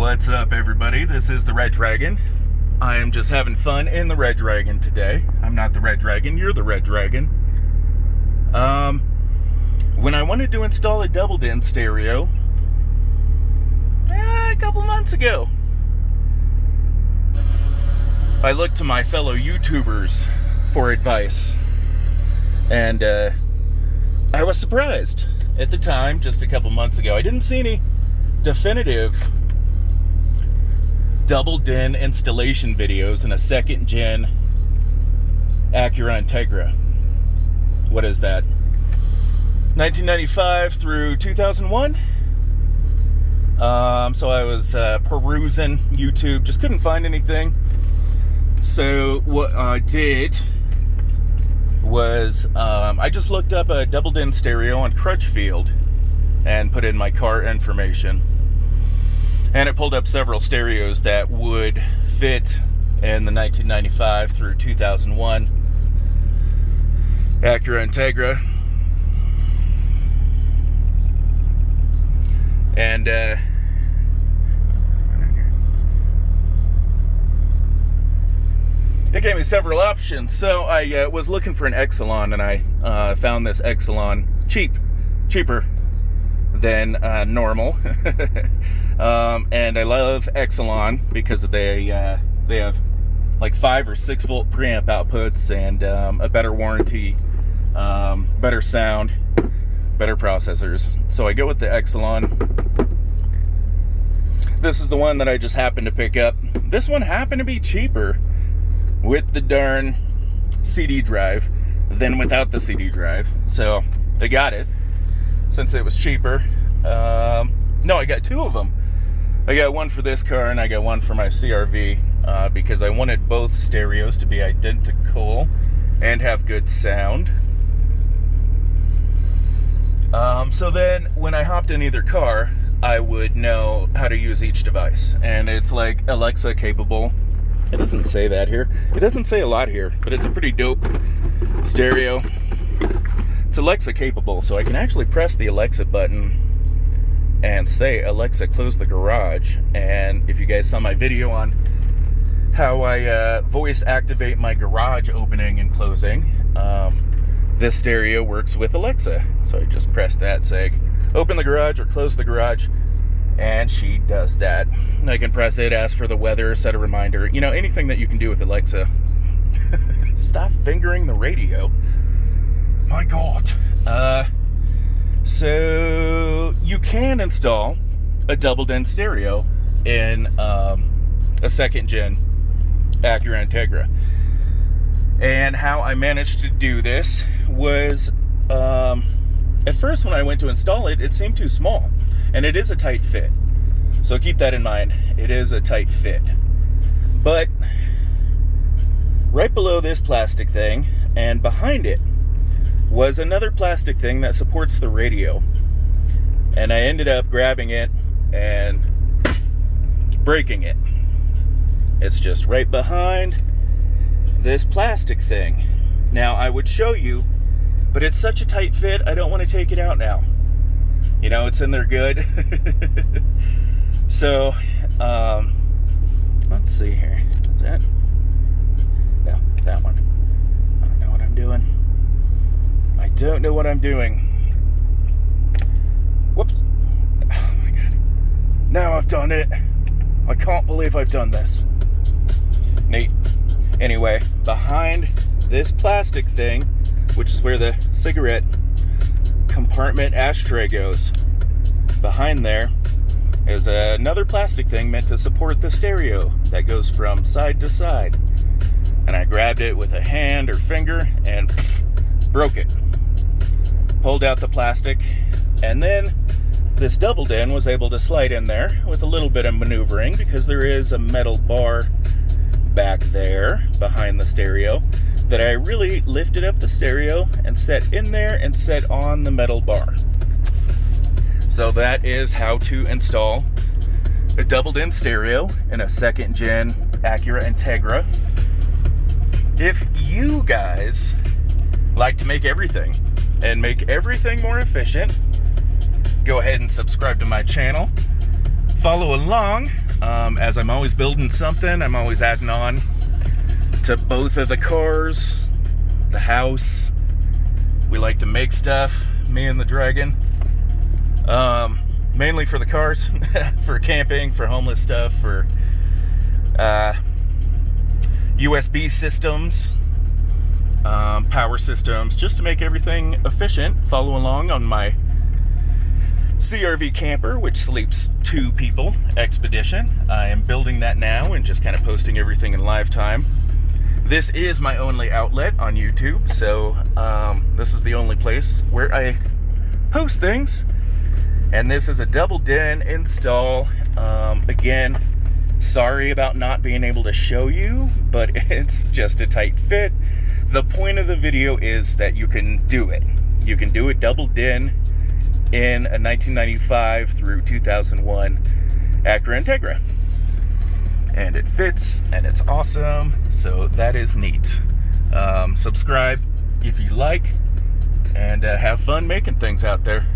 What's up, everybody? This is the Red Dragon. I am just having fun in the Red Dragon today. I'm not the Red Dragon, you're the Red Dragon. When I wanted to install a double DIN stereo, a couple months ago, I looked to my fellow YouTubers for advice, and I was surprised at the time, just a couple months ago. I didn't see any definitive double DIN installation videos in a second gen Acura Integra. What is that? 1995 through 2001. So I was perusing YouTube, just couldn't find anything. So what I did was I just looked up a double DIN stereo on Crutchfield and put in my car information. And it pulled up several stereos that would fit in the 1995 through 2001 Acura Integra. And it gave me several options. So I was looking for an Exelon, and I found this Exelon cheaper than normal. And I love Exelon because they have like 5 or 6 volt preamp outputs and a better warranty, better sound, better processors. So I go with the Exelon. This is the one that I just happened to pick up. This one happened to be cheaper with the darn CD drive than without the CD drive. So I got it since it was cheaper. No, I got 2 of them. I got one for this car and I got one for my CRV because I wanted both stereos to be identical and have good sound. So then when I hopped in either car, I would know how to use each device. And it's like Alexa capable. It doesn't say that here. It doesn't say a lot here, but it's a pretty dope stereo. It's Alexa capable, so I can actually press the Alexa button and say, Alexa, close the garage. And if you guys saw my video on how I voice activate my garage opening and closing, this stereo works with Alexa. So I just press that, say, open the garage or close the garage, and she does that. I can press it, ask for the weather, set a reminder, you know, anything that you can do with Alexa. Stop fingering the radio. My God. So you can install a double DIN stereo in a second gen Acura Integra. And how I managed to do this was, at first when I went to install it, it seemed too small. And it is a tight fit. So keep that in mind. It is a tight fit. But right below this plastic thing and behind it was another plastic thing that supports the radio. And I ended up grabbing it and breaking it. It's just right behind this plastic thing. Now I would show you, but it's such a tight fit, I don't want to take it out now. You know, it's in there good. So, let's see here. Is that? No, that one. I don't know what I'm doing. I don't know what I'm doing. Whoops. Oh my God. Now I've done it. I can't believe I've done this. Neat. Anyway, behind this plastic thing, which is where the cigarette compartment ashtray goes, behind there is another plastic thing meant to support the stereo that goes from side to side. And I grabbed it with a hand or finger and broke it. Pulled out the plastic, and then this double DIN was able to slide in there with a little bit of maneuvering because there is a metal bar back there behind the stereo that I really lifted up the stereo and set in there and set on the metal bar. So that is how to install a double DIN stereo in a second gen Acura Integra. If you guys like to make everything and make everything more efficient, go ahead and subscribe to my channel. Follow along As I'm always building something, I'm always adding on to both of the cars, the house. We like to make stuff, me and the Dragon. Mainly for the cars, for camping, for homeless stuff, for USB systems, power systems, just to make everything efficient. Follow along on my CRV camper, which sleeps 2 people expedition. I am building that now and just kind of posting everything in live time. This is my only outlet on YouTube, so this is the only place where I post things. And this is a double DIN install. Again, sorry about not being able to show you, but it's just a tight fit. The point of the video is that you can do it. You can do a double DIN in a 1995 through 2001 Acura Integra. And it fits, and it's awesome, so that is neat. Subscribe if you like, and have fun making things out there.